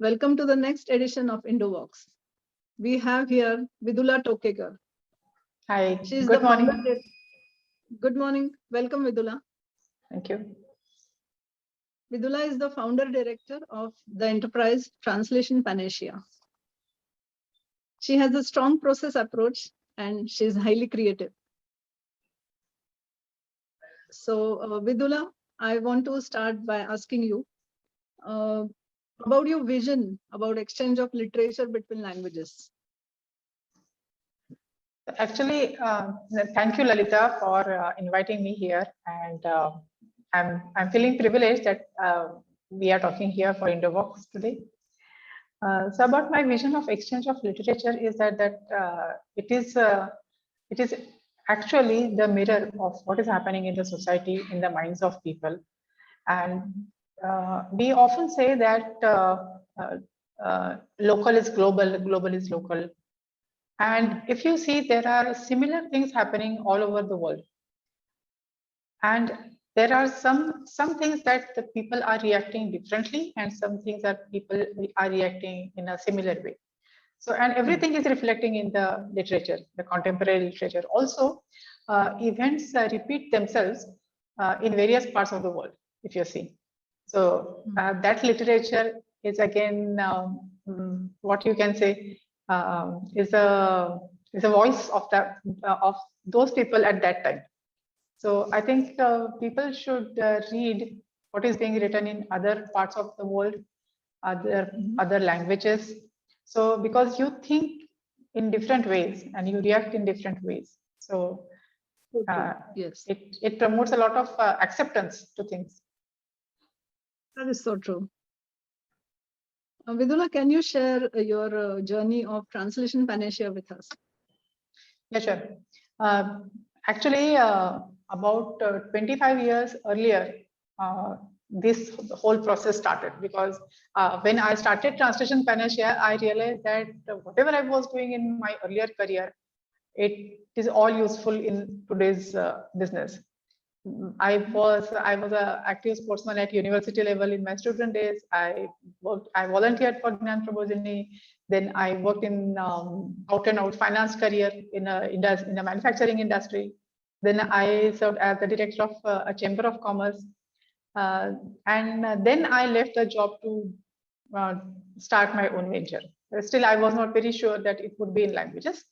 Welcome to the next edition of IndoVox. We have here Vidula Tokekar. Hi, She is good the morning. founder. Good morning. Welcome, Vidula. Thank you. Vidula is the founder director of the enterprise Translation Panacea. She has a strong process approach and she is highly creative. So, Vidula, I want to start by asking you about your vision about exchange of literature between languages. Actually, thank you, Lalita, for inviting me here. And I'm feeling privileged that we are talking here for IndoVox today. So about my vision of exchange of literature is that it is actually the mirror of what is happening in the society, in the minds of people. And we often say that local is global, global is local. And if you see, there are similar things happening all over the world. And there are some things that the people are reacting differently, and some things that people are reacting in a similar way. So, and everything is reflecting in the literature, the contemporary literature. Also, events repeat themselves in various parts of the world, if you see. So that literature is again what you can say is a voice of that of those people at that time. So I think people should read what is being written in other parts of the world, other languages. So because you think in different ways and you react in different ways. So yes, it promotes a lot of acceptance to things. That is so true. Vidula, can you share your journey of Translation Panacea with us? Yeah, sure. Actually, about 25 years earlier, this whole process started because when I started Translation Panacea, I realized that whatever I was doing in my earlier career, it is all useful in today's business. I was an active sportsman at university level in my student days. I volunteered for Gnan Prabodhini. Then I worked in out and out finance career in a manufacturing industry. Then I served as the director of a chamber of commerce. And then I left the job to start my own venture. Still, I was not very sure that it would be in languages.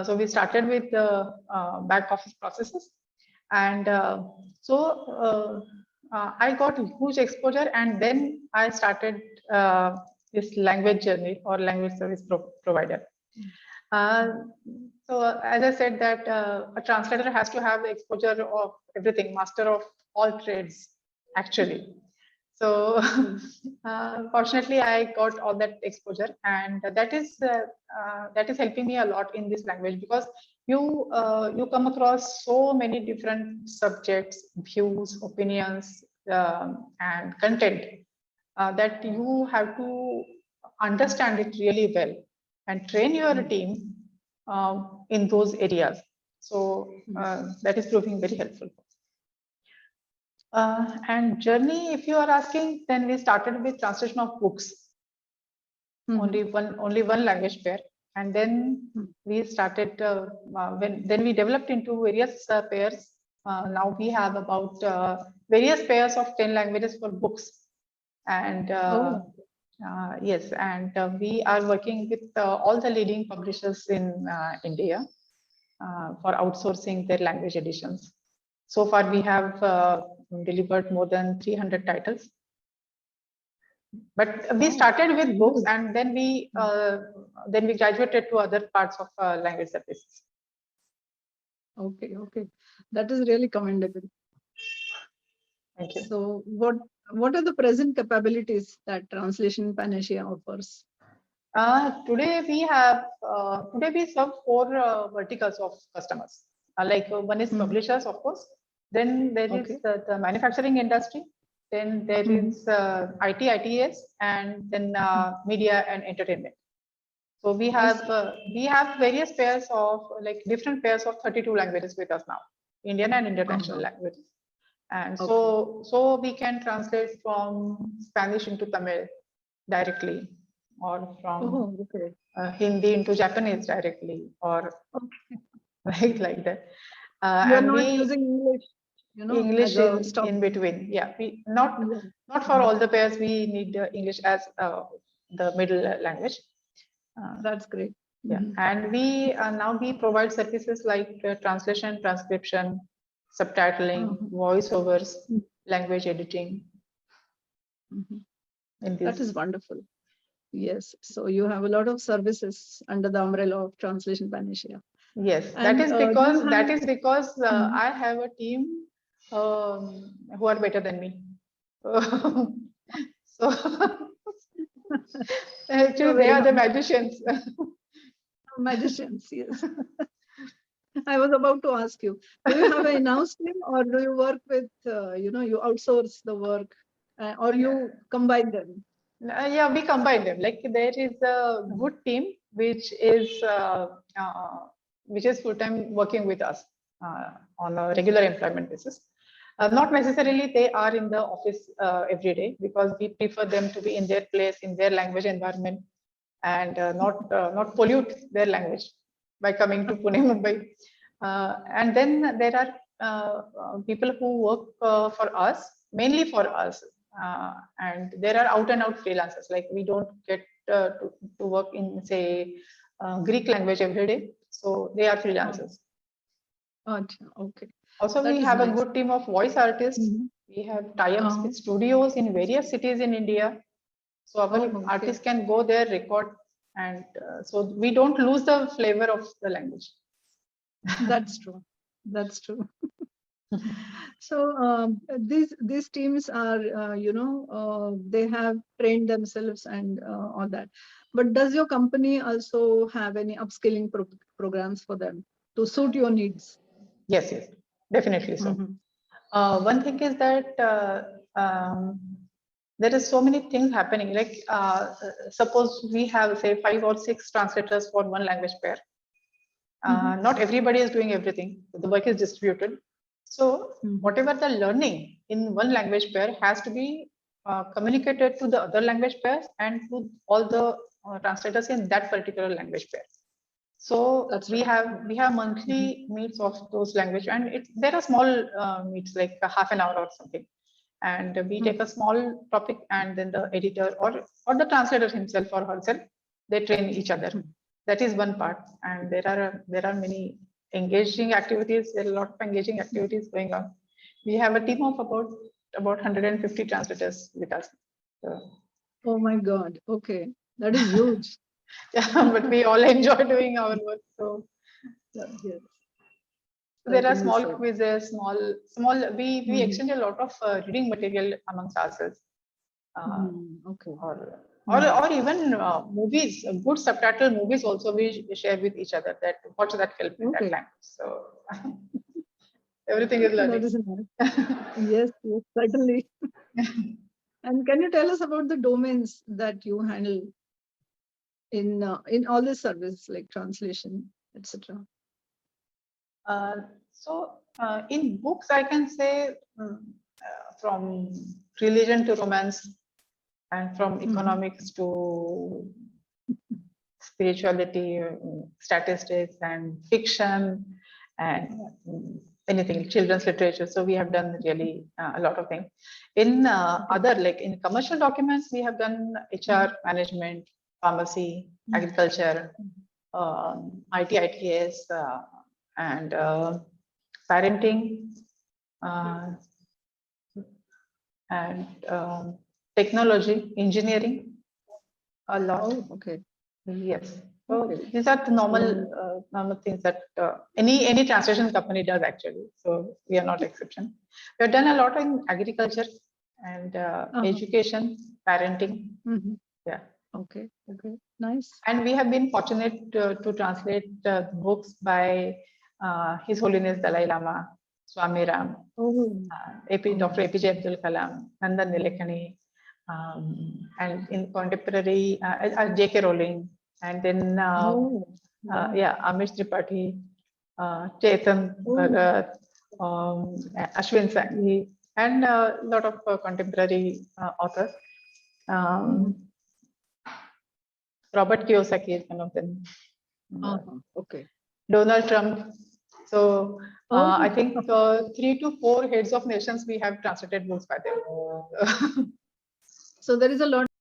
So we started with the back office processes. And I got huge exposure, and then I started this language journey or language service provider. So as I said that a translator has to have the exposure of everything, master of all trades, actually. So fortunately, I got all that exposure, and that is helping me a lot in this language because you come across so many different subjects, views, opinions, and content that you have to understand it really well and train your team in those areas. So that is proving very helpful. And journey, if you are asking, then we started with translation of books, only one language pair, and then we started then we developed into various pairs. Now we have about various pairs of 10 languages for books, and yes, and we are working with all the leading publishers in India for outsourcing their language editions. So far, we have delivered more than 300 titles. But we started with books, and then we graduated to other parts of language services. Okay, that is really commendable. Thank you. So, what are the present capabilities that Translation Panacea offers? Today we serve 4 verticals of customers. Like one is publishers, of course. Then there is the manufacturing industry. Then there is IT, ITS, and then media and entertainment. So we have various pairs of different pairs of 32 languages with us now, Indian and international languages. And so we can translate from Spanish into Tamil directly. or from Oh, okay. Hindi into Japanese directly, or Okay. like that. You're And not we using English, English as a stop. in between. Yeah, we not Yeah. for all the pairs we need English as the middle language. That's great. Yeah, Mhm. and we now we provide services like translation, transcription, subtitling, Mhm. voiceovers, Mhm. language editing. Mhm. In That this, is wonderful. Yes. So you have a lot of services under the umbrella of Translation Panacea. yes, And do you have? that is because Mhm. I have a team who are better than me. So actually, You're they very are the humble. magicians. Magicians, yes. I was about to ask you, do you have an in-house team or do you work with, you outsource the work or you combine them? Yeah, we combine them. Like there is a good team which is full time working with us on a regular employment basis. Not necessarily they are in the office every day, because we prefer them to be in their place, in their language environment, and not pollute their language by coming to Pune, Mumbai. And then there are people who work for us, mainly for us, and there are out and out freelancers. Like we don't get to work in, say, Greek language every day, so they are Oh, freelancers. okay. Also, we That is have a nice. good team of voice artists. Mhm. We have tie-ups Uh-huh. with studios in various cities in India, so our Oh, okay. artists can go there, record, and so we don't lose the flavor of the language. That's true. That's true. So these teams are, they have trained themselves and all that. But does your company also have any upskilling programs for them to suit your needs? Yes, yes, definitely so. Mhm. One thing is that there is so many things happening. Like suppose we have, say, 5 or 6 translators for one language pair. Mhm. Not everybody is doing everything. The work is distributed. So Mhm. whatever the learning in one language pair has to be communicated to the other language pairs and to all the translators in that particular language pair. So That's right. we have Mhm. monthly meets of those language, and there are small meets like a half an hour or something, and we take Mhm. a small topic, and then the editor or the translator himself or herself, they train each other. Mhm. That is one part, and there are many engaging activities. There are a lot of engaging activities going on. We have a team of about 150 translators with us. So, Oh my God. Okay. That is huge. yeah, but we all enjoy doing our work. So Yes, there are certainly small so. quizzes, small. We Mhm. exchange a lot of reading material amongst ourselves, uh, Okay. or Mhm. or even movies, good subtitle movies. Also, we share with each other that watch that film in that Okay. language. So everything is That learning. is nice. Yes, yes, certainly. And can you tell us about the domains that you handle in all this service, like translation, etc.? Uh, in books, I can say from religion to romance, and from Mhm. economics to spirituality, statistics, and fiction, and anything, children's literature. So we have done really a lot of things. In Okay. other, like in commercial documents, we have done HR, Mhm. management, pharmacy, Mhm. agriculture, IT, ITS, and parenting, uh, and technology, engineering, a lot. Oh, okay. Yes. So Okay. these are the So, normal things that any translation company does actually. So we are not exception. We have done a lot in agriculture and uh-huh. education, parenting. Mhm. Yeah. Okay. Okay. Nice. And we have been fortunate to translate books by His Holiness Dalai Lama, Swami Ram, Oh, Dr. oh. APJ Abdul Kalam, Nandan Nilekani, and in contemporary J.K. Rowling, and then Oh, wow. yeah, Amish Tripathi, Chetan Oh, Bhagat, Ashwin Sanghi, and a lot of contemporary authors. mhm. Um, Robert Kiyosaki is one of them. Okay. Donald Trump. So Oh. I think 3 to 4 heads of nations we have translated books by them. So there is a lot